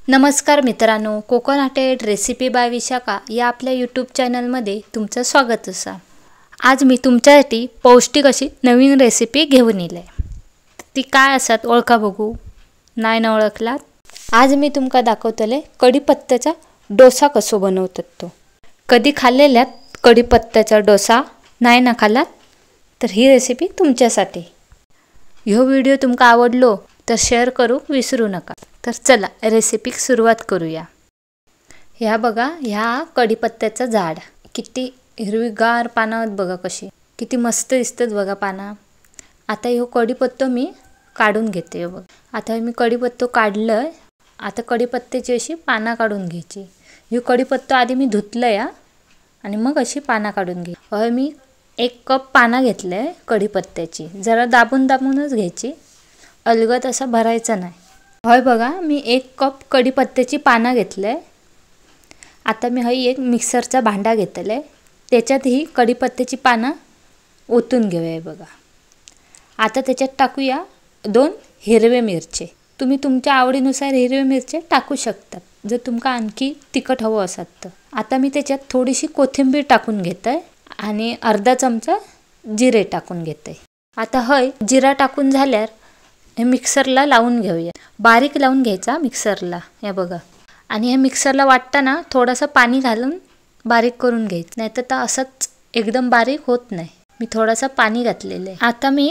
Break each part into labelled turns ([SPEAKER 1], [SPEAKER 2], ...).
[SPEAKER 1] नमस्कार मित्रांनो, कोकणाटेड recipe bye Vishakha या आपल्या यूट्यूब चॅनलमध्ये तुमचं स्वागत असा। आज मी तुमच्यासाठी पौष्टिक अशी नवीन रेसिपी घेऊन आले। ती काय असत ओळखा बघू, नाही ना ओळखलात? आज मी तुमका दाखवतले कढीपत्त्याचा डोसा कसो बनवतात तो। कधी खाल्लेल्यात कढीपत्त्याचा डोसा नाही ना खाल्लात तर ही रेसिपी तुमच्यासाठी। ह्यो व्हिडिओ तुमका आवडलो तर शेअर करू विसरू नका। तर चला रेसिपी सुरुवात करूया। ह्या बघा, ह्या कढीपत्त्याचं झाड किती हिरवीगार पानं आहेत बघा, कशी किती मस्त दिसतात बघा पानं। आता ह्यो कढीपत्तो मी काढून घेते बघ। आता मी कढीपत्तो काढलंय। आता कढीपत्त्याची अशी पानं काढून घ्यायची। ह्यो कढीपत्तो आधी मी धुतलंय आणि मग अशी पानं काढून घे। मी 1 कप पानं घेतलंय कढीपत्त्याची। जरा दाबूनच घ्यायची, अलगद असं भरायचं नाही। होय बघा, मी 1 कप कढीपत्त्याची पानं घेतलंय। आता मी एक मिक्सरचा भांडा घेतलाय, त्याच्यात ही कढीपत्त्याची पानं ओतून घेऊया बघा। आता त्याच्यात टाकूया 2 हिरवे मिरचे। तुम्ही तुमच्या आवडीनुसार हिरवे मिरचे टाकू शकता जर तुमका आणखी तिखट हवं असत तर। आता मी त्याच्यात थोडीशी कोथिंबीर टाकून घेतय आणि अर्धा चमचा जिरे टाकून घेते। आता जिरा टाकून झाल्यावर हे मिक्सरला लावून घेऊया। बारीक लावून घ्यायचा मिक्सरला, हे बघा। आणि हे मिक्सरला वाटताना थोडंसं पाणी घालून बारीक करून घ्यायचं, नाहीतर तर असंच एकदम बारीक होत नाही। मी थोडंसं पाणी घातलेलं आहे। आता मी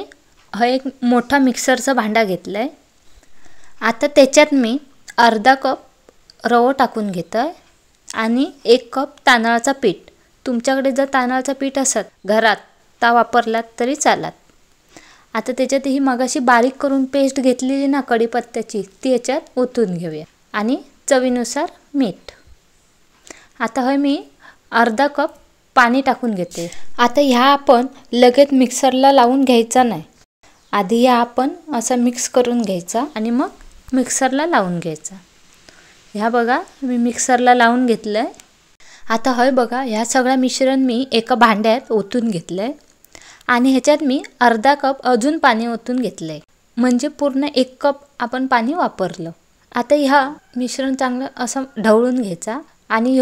[SPEAKER 1] एक मोठा मिक्सरचा भांडा घेतलाय। आता त्याच्यात मी अर्धा कप रवा टाकून घेतोय आणि 1 कप तांदळाचं पीठ। तुमच्याकडे जर तांदळाचं पीठ असत घरात ता वापरलात तरी चालत। आता त्याच्यात ही मगाशी बारीक करून पेस्ट घेतलेली ना कढीपत्त्याची, ती याच्यात ओतून घेऊया आणि चवीनुसार मीठ। आता मी अर्धा कप पाणी टाकून घेते। आता ह्या आपण लगेच मिक्सरला लावून घ्यायचा नाही, आधी ह्या आपण असं मिक्स करून घ्यायचा आणि मग मिक्सरला लावून घ्यायचा। ह्या बघा, मी मिक्सरला लावून घेतलंय। आता बघा, ह्या सगळं मिश्रण मी एका भांड्यात ओतून घेतलंय आणि ह्याच्यात मी अर्धा कप अजून पाणी ओतून घेतलंय, म्हणजे पूर्ण 1 कप आपण पाणी वापरलं। आता ह्या मिश्रण चांगलं असं ढवळून घ्यायचा आणि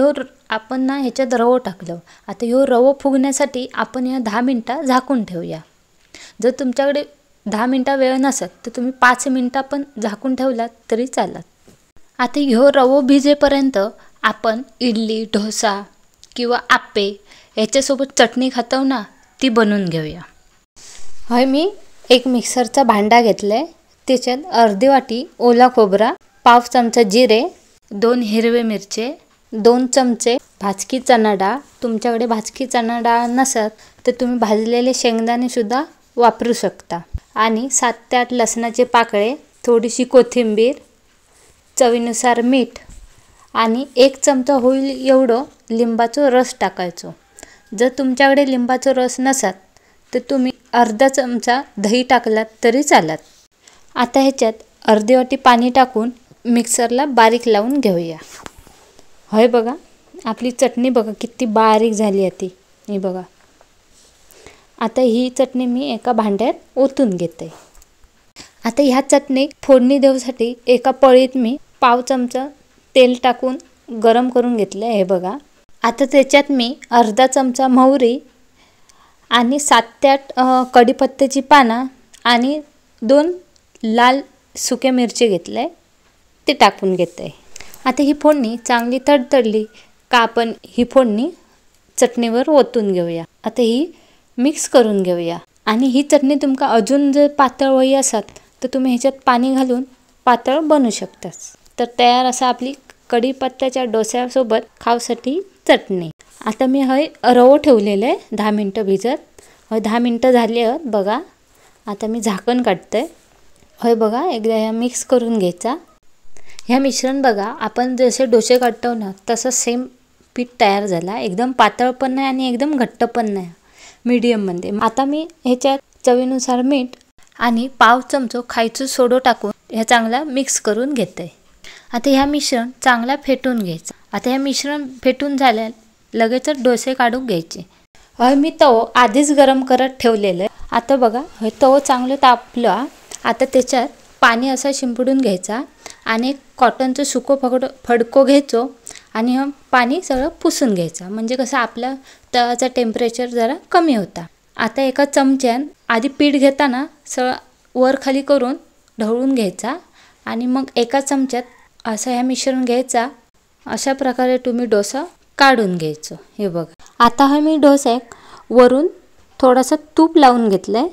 [SPEAKER 1] आपण ना ह्याच्यात रवा टाकलं। आता रवा फुगण्यासाठी आपण या 10 मिनिटं झाकून ठेवूया। जर तुमच्याकडे 10 मिनिटं वेळ नसत तर तुम्ही 5 मिनिटं पण झाकून ठेवलात तरी चालत। आता रवा भिजेपर्यंत आपण इडली, डोसा किंवा आप्पे याच्यासोबत चटणी खातो ना, ती बनवून घेऊया। मी एक मिक्सरचा भांडा घेतलाय, त्याच्यात अर्धी वाटी ओला खोबरा, पाव चमचा जिरे, 2 हिरवे मिरचे, 2 चमचे भाजकी चणा डाळ। तुमच्याकडे भाजकी चणा डाळ नसत तर तुम्ही भाजलेले शेंगदाणे सुद्धा वापरू शकता आणि 7 ते 8 लसणाचे पाकळे, थोडीशी कोथिंबीर, चवीनुसार मीठ आणि 1 चमचा होईल एवढं लिंबाचा रस टाकायचो। जर तुमच्याकडे लिंबाचा रस नसत तर तुम्ही अर्धा चमचा दही टाकलात तरी चालत। आता ह्याच्यात अर्धी वाटी पाणी टाकून मिक्सरला बारीक लावून घेऊया। बघा, आपली चटणी बघा किती बारीक झाली आहे ती, ही बघा। आता ही चटणी मी एका भांड्यात ओतून घेते। आता ह्या चटणी फोडणी देण्यासाठी एका पळीत मी पाव चमचा तेल टाकून गरम करून घेतलं, हे बघा। आता त्याच्यात मी अर्धा चमचा मोहरी आणि 7 ते 8 कढीपत्त्याची पानं आणि 2 लाल सुके मिरची घेतले, ते टाकून घेते। आता ही फोडणी चांगली तडतडली का आपण ही फोडणी चटणीवर ओतून घेऊया। आता ही मिक्स करून घेऊया आणि ही चटणी तुमका अजून जर पातळ हवी असत तर तुम्ही ह्याच्यात पाणी घालून पातळ बनवू शकता। तर तयार असा आपली कढीपत्त्याच्या डोस्यासोबत खाऊसाठी चटणी। आता मी रवा ठेवलेलं आहे 10 मिनिटं भिजत। 10 मिनिटं झाली आहेत बघा। आता मी झाकण काढते। बघा, एकदा ह्या मिक्स करून घ्यायचा। ह्या मिश्रण बघा, आपण जसे डोसे काढतो ना तसं सेम पीठ तयार झाला। एकदम पातळ पण नाही आणि एकदम घट्ट पण नाही, मीडियममध्ये। आता मी ह्याच्यात चवीनुसार मीठ आणि पाव चमचो खायचं सोडा टाकून हे चांगला मिक्स करून घेते। आता ह्या मिश्रण चांगला फेटून घ्यायचं। आता हे मिश्रण फेटून झाल्या लगेचच डोसे काढून घ्यायचे। मी तवो आधीच गरम करत ठेवलेलं आहे। आता बघा, तवो चांगलं तापलं। आता त्याच्यात पाणी असं शिंपडून घ्यायचा आणि एक कॉटनचं सुकं फडको घ्यायचो आणि पाणी सगळं पुसून घ्यायचं, म्हणजे कसं आपलं तवाचं टेम्परेचर जरा कमी होता. आता एका चमच्यान आधी पीठ घेताना सगळं वर खाली करून ढवळून घ्यायचा आणि मग एका चमच्यात असं ह्या मिश्रण घ्यायचा. अशा प्रकारे तुम्ही डोसा काढून घ्यायचो. हे बघा, आता हा मी डोस्याक वरून थोडंसं तूप लावून घेतलं आहे.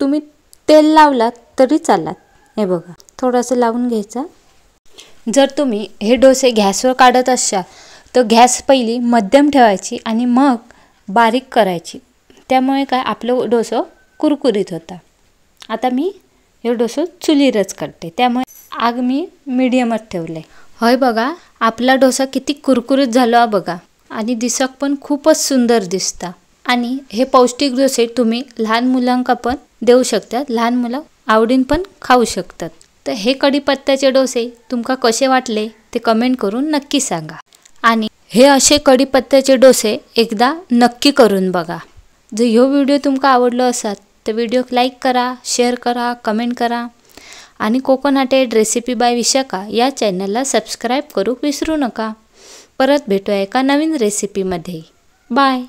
[SPEAKER 1] तुम्ही तेल लावलात तरी चालात. हे बघा, थोडंसं लावून घ्यायचं. जर तुम्ही हे डोसे गॅसवर काढत असाल तर गॅस पहिली मध्यम ठेवायची आणि मग बारीक करायची. त्यामुळे काय आपलं डोसं कुरकुरीत होता. आता मी हे डोसं चुलीवरच करते, त्यामुळे आग मी मीडियमच ठेवले. होय बघा, आपला डोसा किती कुरकुरीत झाला बघा आणि दिसक पण खूपच सुंदर दिसता. आणि हे पौष्टिक डोसे तुम्ही लहान मुलांका पण देऊ शकतात. लहान मुलं आवडीन पण खाऊ शकतात. तर हे कढीपत्त्याचे डोसे तुमका कसे वाटले ते कमेंट करून नक्की सांगा. आणि हे असे कढीपत्त्याचे डोसे एकदा नक्की करून बघा. जर ह्यो व्हिडिओ तुमका आवडलो असाल तर व्हिडिओक लाईक करा, शेअर करा, कमेंट करा आणि कोकोनटेड रेसिपी बाय विशाखा या चॅनलला सबस्क्राईब करू विसरू नका. परत भेटूया एका नवीन रेसिपीमध्ये. बाय.